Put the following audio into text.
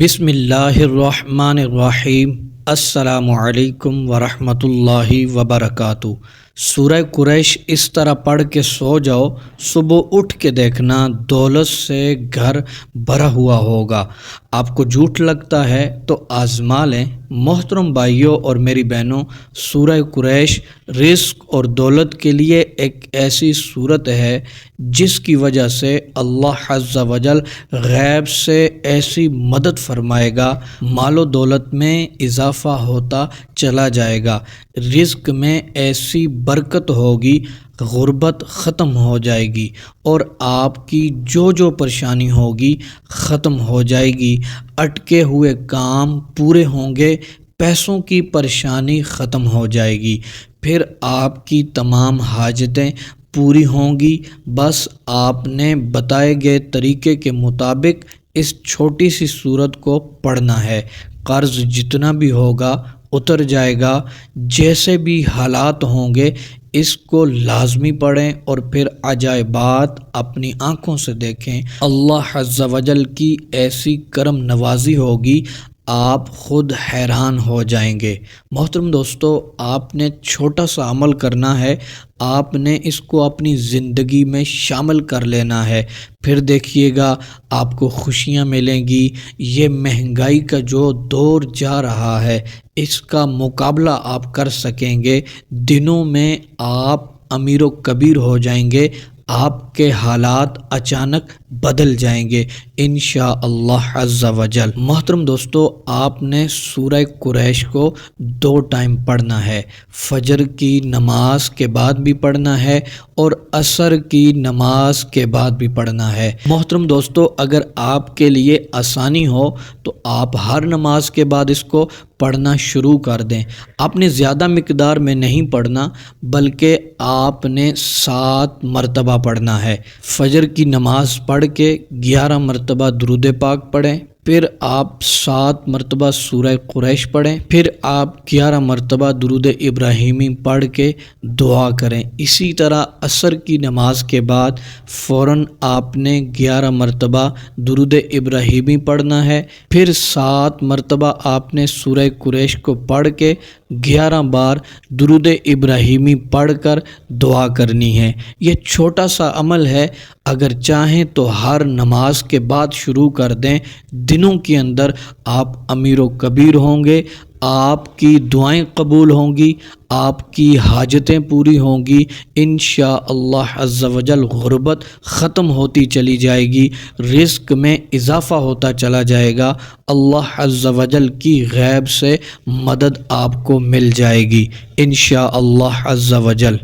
بسم اللہ الرحمن الرحیم۔ السلام علیکم ورحمۃ اللہ وبرکاتہ۔ سورہ قریش اس طرح پڑھ کے سو جاؤ، صبح اٹھ کے دیکھنا دولت سے گھر بھرا ہوا ہوگا۔ آپ کو جھوٹ لگتا ہے تو آزما لیں۔ محترم بھائیوں اور میری بہنوں، سورہ قریش رزق اور دولت کے لیے ایک ایسی صورت ہے جس کی وجہ سے اللہ عز و جل غیب سے ایسی مدد فرمائے گا، مال و دولت میں اضافہ ہوتا چلا جائے گا، رزق میں ایسی برکت ہوگی، غربت ختم ہو جائے گی اور آپ کی جو پریشانی ہوگی ختم ہو جائے گی، اٹکے ہوئے کام پورے ہوں گے، پیسوں کی پریشانی ختم ہو جائے گی، پھر آپ کی تمام حاجتیں پوری ہوں گی۔ بس آپ نے بتائے گئے طریقے کے مطابق اس چھوٹی سی سورت کو پڑھنا ہے۔ قرض جتنا بھی ہوگا اتر جائے گا، جیسے بھی حالات ہوں گے اس کو لازمی پڑھیں اور پھر عجائبات اپنی آنکھوں سے دیکھیں۔ اللہ عز و جل کی ایسی کرم نوازی ہوگی، آپ خود حیران ہو جائیں گے۔ محترم دوستو، آپ نے چھوٹا سا عمل کرنا ہے، آپ نے اس کو اپنی زندگی میں شامل کر لینا ہے، پھر دیکھیے گا آپ کو خوشیاں ملیں گی۔ یہ مہنگائی کا جو دور جا رہا ہے اس کا مقابلہ آپ کر سکیں گے، دنوں میں آپ امیر و کبیر ہو جائیں گے، آپ کے حالات اچانک بدل جائیں گے انشاءاللہ عز و جل۔ محترم دوستو، آپ نے سورہ قریش کو 2 ٹائم پڑھنا ہے، فجر کی نماز کے بعد بھی پڑھنا ہے اور عصر کی نماز کے بعد بھی پڑھنا ہے۔ محترم دوستو، اگر آپ کے لیے آسانی ہو تو آپ ہر نماز کے بعد اس کو پڑھنا شروع کر دیں۔ آپ نے زیادہ مقدار میں نہیں پڑھنا بلکہ آپ نے 7 مرتبہ پڑھنا ہے۔ فجر کی نماز پڑھ کے 11 مرتبہ درود پاک پڑھیں، پھر آپ 7 مرتبہ سورہ قریش پڑھیں، پھر آپ 11 مرتبہ درود ابراہیمی پڑھ کے دعا کریں۔ اسی طرح عصر کی نماز کے بعد فوراً آپ نے 11 مرتبہ درود ابراہیمی پڑھنا ہے، پھر 7 مرتبہ آپ نے سورہ قریش کو پڑھ کے 11 بار درود ابراہیمی پڑھ کر دعا کرنی ہے۔ یہ چھوٹا سا عمل ہے، اگر چاہیں تو ہر نماز کے بعد شروع کر دیں، دنوں کے اندر آپ امیر و کبیر ہوں گے، آپ کی دعائیں قبول ہوں گی، آپ کی حاجتیں پوری ہوں گی انشاءاللہ عز و جل، غربت ختم ہوتی چلی جائے گی، رزق میں اضافہ ہوتا چلا جائے گا، اللہ عز و جل کی غیب سے مدد آپ کو مل جائے گی انشاءاللہ عز و جل۔